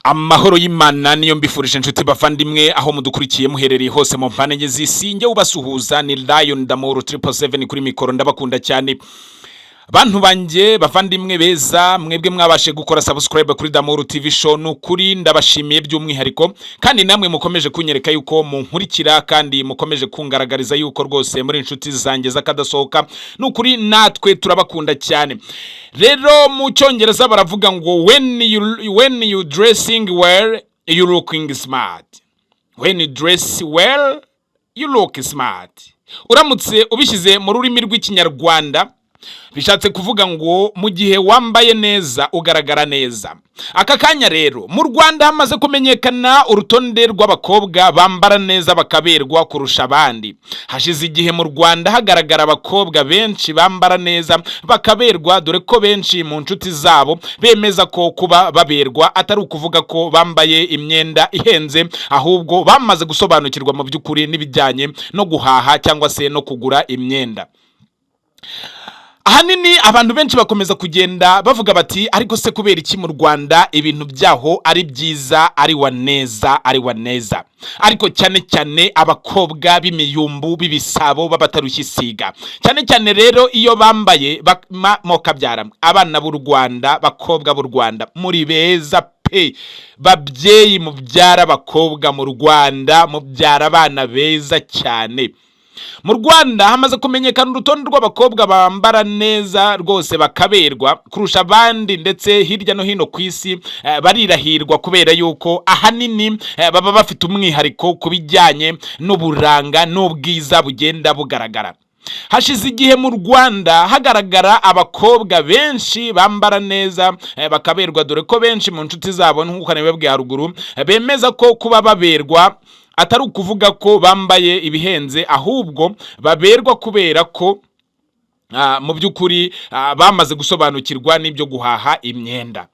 Amahoro y'Imana niyo mbifurije inshuti bavandimwe aho mudukurikiye muherereye hose mu mpande z'isinge ubasuhuza ni Lion DAMOUR 777 kuri mikoro ndabakunda cyane. Bantu banje bavandimwe beza mwebwe mwabashe gukora subscribe kuri DAMOUR TV SHOW nukuri ndabashimiye by'umwihariko kandi namwe mukomeje kunyereka yuko munkurikira kandi mukomeje kungaragariza yuko rwose muri inshuti zanjye zakadasohoka nukuri natwe turabakunda cyane. Rero mu cyongereza baravuga ngo when you dressing well you looking smart. When you dress well you look smart. Uramutse ubishyize mu rurimi rw'ikinyarwanda bishatse kuvuga ngo mu gihe wambaye neza ugaragara neza. Aka kanya rero mu Rwanda hamaze kumenyekana urutonde rw'abakobwa bambara neza bakaberwa kurusha abandi. Hashize igihe mu Rwanda hagaragara abakobwa benshi bambara neza bakaberwa, dore ko benshi mu nshuti zabo bemeza ko kuba baberwa atari ukuvuga ko bambaye imyenda ihenze, ahubwo bamaze gusobanukirwa mu by'ukuri n'ibijyanye no guhaha cyangwa se no kugura imyenda. Ahanini abantu benshi bakomeza kugenda bavuga bati ariko se kubera iki mu Rwanda ibintu byaho ari byiza ari wa neza ariko cyane cyane abakobwa b'imiyumbu b'ibisabo babatarushyisiga cyane rero iyo bambaye mokabyara abana b'u Rwanda bakobwa b'u Rwanda muri beza pe babyeyi mubyara abakobwa mu Rwanda mubyara abana beza cyane. Mu Rwanda hamaze kumenyekana urutonde rw'abakobwa bambara neza rwose bakaberwa kurusha abandi, ndetse hirya no hino ku isi barirahirwa kubera yuko ahanini baba bafite umwihariko kubijyanye n'uburanga n'ubwiza bugenda bugaragara. Hashize igihe mu Rwanda hagaragara abakobwa benshi bambara neza bakaberwa, dore ko benshi mu nshuti zabo nk'uko nabibabwiye haruguru bemeza ko kuba baberwa atari ukuvuga ko bambaye ibihenze, ahubwo baberwa kubera ko mu by'ukuri bamaze gusobanukirwa n'ibyo guhaha imyenda.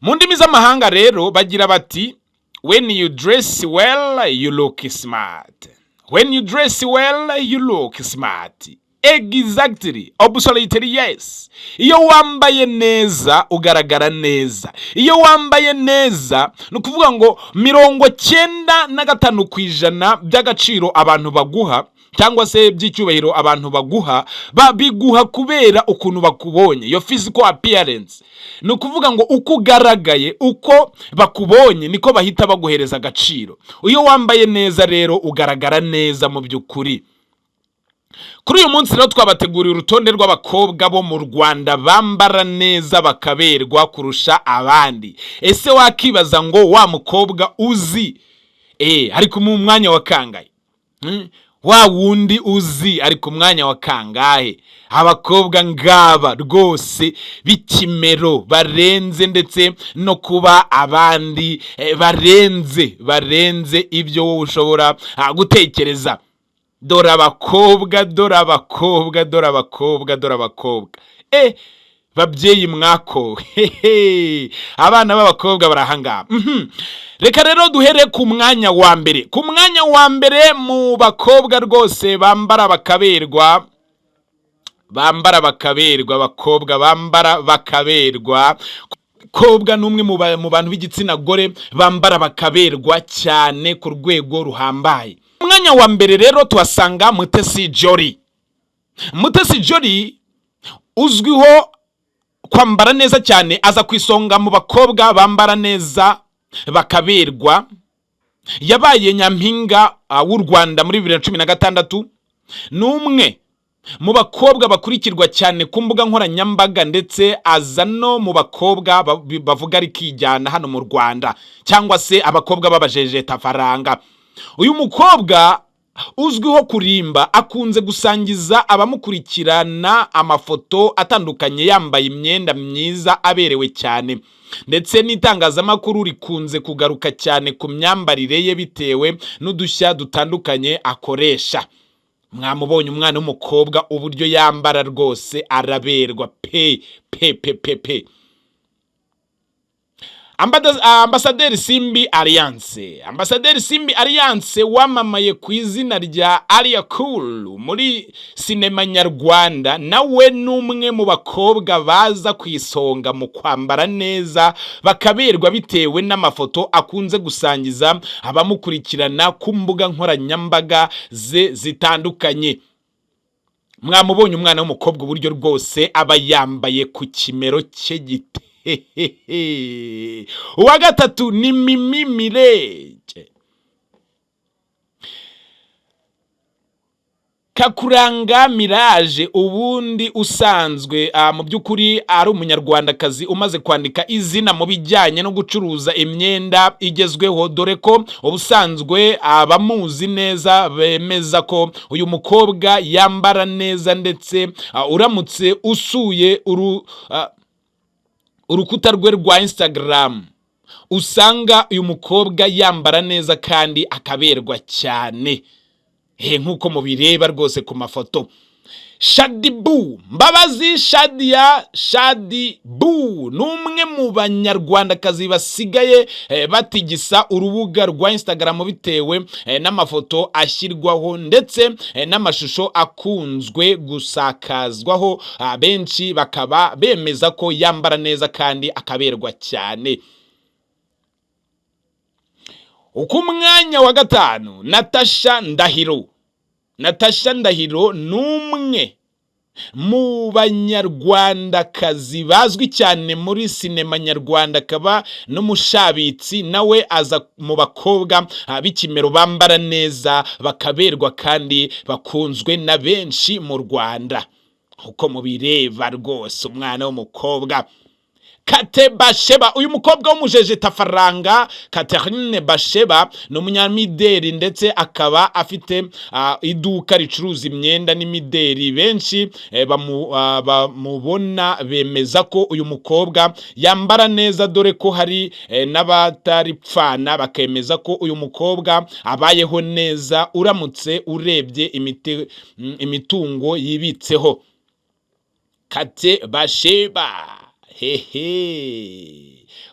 Mu ndimi z'amahanga rero bagira bati when you dress well you look smart. When you dress well you look smart. Exactly, absolutely yes. Iyo wambaye neza ugaragara neza. Iyo wambaye neza nukuvuga ngo 95% by'agaciro abantu baguha cyangwa se by'icyubahiro abantu baguha babiguha kubera ukuntu bakubonye, your physical appearance. Nukuvuga ngo uko ugaragaye uko bakubonye niko bahita baguhereza agaciro. Iyo wambaye neza rero ugaragara neza mu by'ukuri. Kuri uyu munsi rero twabateguriye urutonde rw'abakobwa bo mu Rwanda bambara neza bakaberwa kurusha abandi. Ese wakibaza ngo wa mukobwa uzi ariko mu mwanya wa kangahe? Wa wundi uzi ariko mwanya wa kangahe? Abakobwa ngaba rwose bikimero barenze, ndetse no kuba abandi barenze ibyo wowe ushobora gutekereza. Dore abakobwa babyeyi mwako abana b'abakobwa barahanga. Reka rero duhere ku mwanya wa mbere. Ku mwanya wa mbere mu bakobwa rwose bambara bakaberwa, abakobwa bambara bakaberwa, kobwa numwe mu bantu b'igitsina gore bambara bakaberwa cyane ku rwego ruhambaye. Mwanya wa mbere rero tuhasanga Mutesi Jolly. Mutesi Jolly uzwiho kwambara neza cyane, aza kwisonga mu bakobwa bambara neza bakaberwa. Yabaye nyampinga w'u Rwanda muri 2016. Numwe mu bakobwa bakurikirwa cyane ku mbuga nkoranyambaga, ndetse aza no mu bakobwa bavuga ari kijyana hano mu Rwanda, cyangwa se abakobwa Nabajejeta Franga. Uyu mukobwa uzwiho kurimba akunze gusangiza abamukurikirana amafoto atandukanye yambaye imyenda myiza aberewe cyane, ndetse n'itangazamakuru rikunze kugaruka cyane ku myambarire ye bitewe n'udushya dutandukanye akoresha. Mwamubonye umwana w'umukobwa uburyo yambara rwose araberwa pe. Ambasaderi Simbi Alliance wamamaye ku izina rya Alia Cool muri sinema nyarwanda, nawe numwe mu bakobwa baza kwisonga mu kwambara neza bakaberwa bitewe n'amafoto akunze gusangiza abamukurikirana ku mbuga nkoranyambaga ze zitandukanye. Mwamubonye umwana w'umukobwa uburyo rwose aba yambaye ku kimero cye gite. Uwa gatatu ni Mimi Mirege. Kakuranga Mirage ubundi usanzwe mu by'ukuri ari umunyarwandakazi umaze kwandika izina mu bijyanye no gucuruza imyenda igezweho, dore ko ubusanzwe abamuzi neza bemeza ko uyu mukobwa yambara neza, ndetse uramutse usuye urukuta rwe rwa Instagram usanga uyu mukobwa yambara neza kandi akaberwa cyane, nk'uko mubireba rwose ku mafoto. Shadibu Mbabazi Shadibu numwe mu banyarwandakazi basigaye batigisa urubuga rwa Instagram bitewe n'amafoto ashyirwaho ndetse n'amashusho akunzwe gusakazwaho, benshi bakaba bemeza ko yambara neza kandi akaberwa cyane. Uku mwanya wa gatanu Natasha Ndahiro numwe mu banyarwandakazi bazwi cyane muri sinema nyarwanda, akaba n'umushabitsi, nawe aza mu bakobwa b'ikimero bambara neza bakaberwa kandi bakunzwe na benshi mu Rwanda, uko mubireba rwose umwana w'umukobwa. Kate Basheba, uyu mukobwa w'umujejeta Franga, Catherine Basheba ni umunyamideri ndetse akaba afite iduka ricuruza imyenda n'imideri. Benshi bamubona bemeza ko uyu mukobwa yambara neza, dore ko hari n'abataripfana bakemeza ko uyu mukobwa abayeho neza uramutse urebye imitungo yibitseho. Kate Basheba,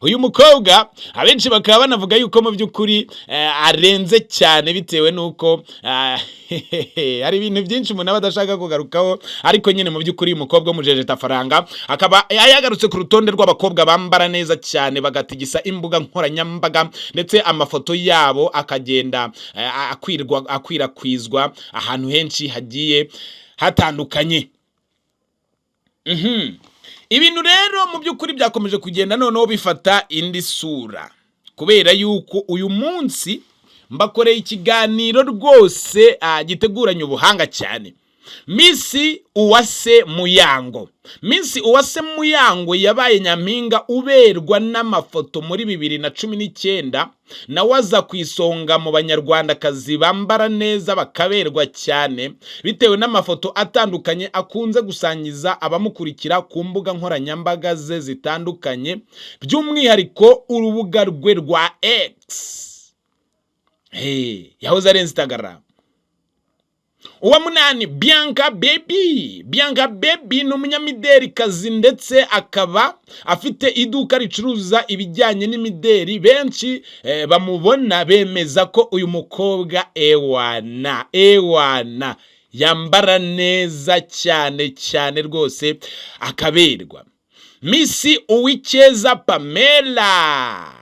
uyu mukobwa abenshi bakaba banavuga yuko mu by'ukuri arenze cyane bitewe nuko hari ibintu byinshi umuntu aba adashaka kugarukaho, ariko nyine mu by'ukuri uyu mukobwa w'umujejeta Franga akaba yagarutse ku rutonde rw'abakobwa bambara neza cyane bagatigisa imbuga nkoranyambaga, ndetse amafoto yabo akagenda akwirakwizwa ahantu henshi hagiye hatandukanye. Ibintu rero mu by'ukuri byakomeje kugenda noneho bifata indi sura, kubera yuko uyu munsi mbakoreye ikiganiro rwose giteguranye ubuhanga cyane. Miss Uwase Muyango yabaye nyampinga uberwa n'amafoto muri 2019, nawe aza kwisonga mu banyarwandakazi bambara neza bakaberwa cyane bitewe n'amafoto atandukanye akunze gusangiza abamukurikira ku mbuga nkoranyambaga ze zitandukanye, by'umwihariko urubuga rwe rwa X, yahoze ari Instagram. Uwa munani Bianca Baby ni umunyamideri kazi ndetse akaba afite iduka ricuruza ibijyanye n'imideri. Benshi bamubona bemeza ko uyu mukobwa ewana yambara neza cyane rwose akaberwa. Miss Uwicyeza Pamela,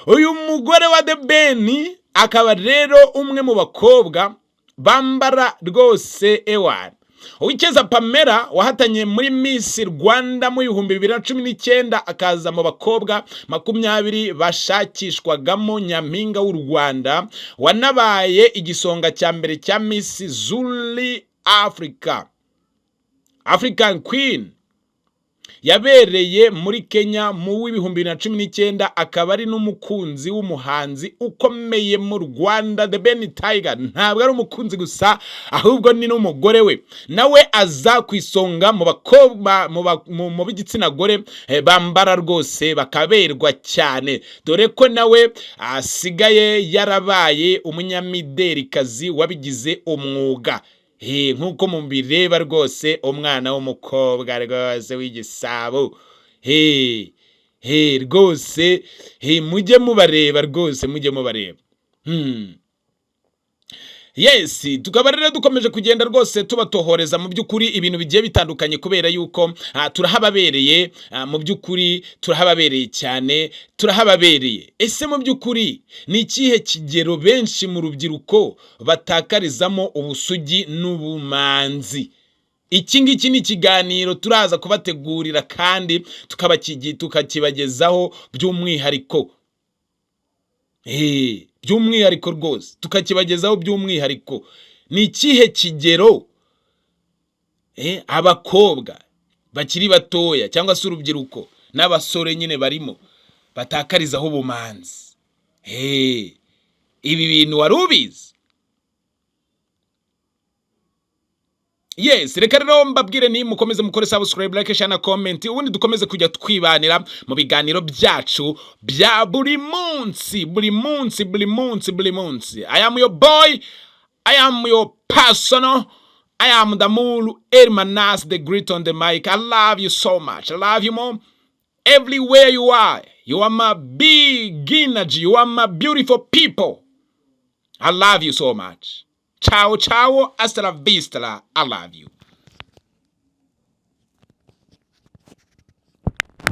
uyu mugore wa The Ben akaba rero umwe mu bakobwa bambara rwose ewana. Uwicyeza Pamela wahatanye muri Miss Rwanda mu 2019, akaza mu bakobwa 20 bashakishwagamo nyampinga w'u Rwanda, wanabaye igisonga cya mbere cya Miss Zuli African Queen yabereye muri Kenya mu 2019, akaba ari n'umukunzi w'umuhanzi ukomeye mu Rwanda The Ben Tiger. Ntabwo ari umukunzi gusa ahubwo ni n'umugore we, nawe aza kwisonga mu bakobwa mu b'igitsina gore bambara rwose bakaberwa cyane, dore ko nawe asigaye yarabaye umunyamideri kazi wabigize umwuga. Nkuko mubireba rwose umwana w'umukobwa rwose w'igisabo, rwose mujye mubareba rwose mujye mubareba. Yes, tukaba rero dukomeje kugenda rwose tubatohoreza mu by'ukuri ibintu bigiye bitandukanye kubera yuko turahababereye, mu by'ukuri turahababereye cyane, turahababereye. Ese mu by'ukuri ni ikihe kigero benshi mu rubyiruko batakarizamo ubusugi n'ubumanzi? Iki ngiki ni ikiganiro turaza kubategurira kandi tukakibagezaho by'umwihariko. By'umwihariko rwose tukakibagezaho by'umwihariko. Ni ikihe kigero abakobwa bakiri batoya cyangwa se urubyiruko n'abasore nyine barimo batakarizaho ubumanzi? Ibi bintu wari ubizi? Yes, reka rero mbabwire ni mukomeze mukore subscribe, like, share na comment, ubundi dukomeze kujya twibanira mu biganiro byacu bya buri munsi. I am your boy, I am your personal, I am DAMOUR Hermanas, the great on the mic. I love you so much. I love you more. Everywhere you are my big energy, you are my beautiful people. I love you so much. Ciao, ciao, hasta la vista, I love you.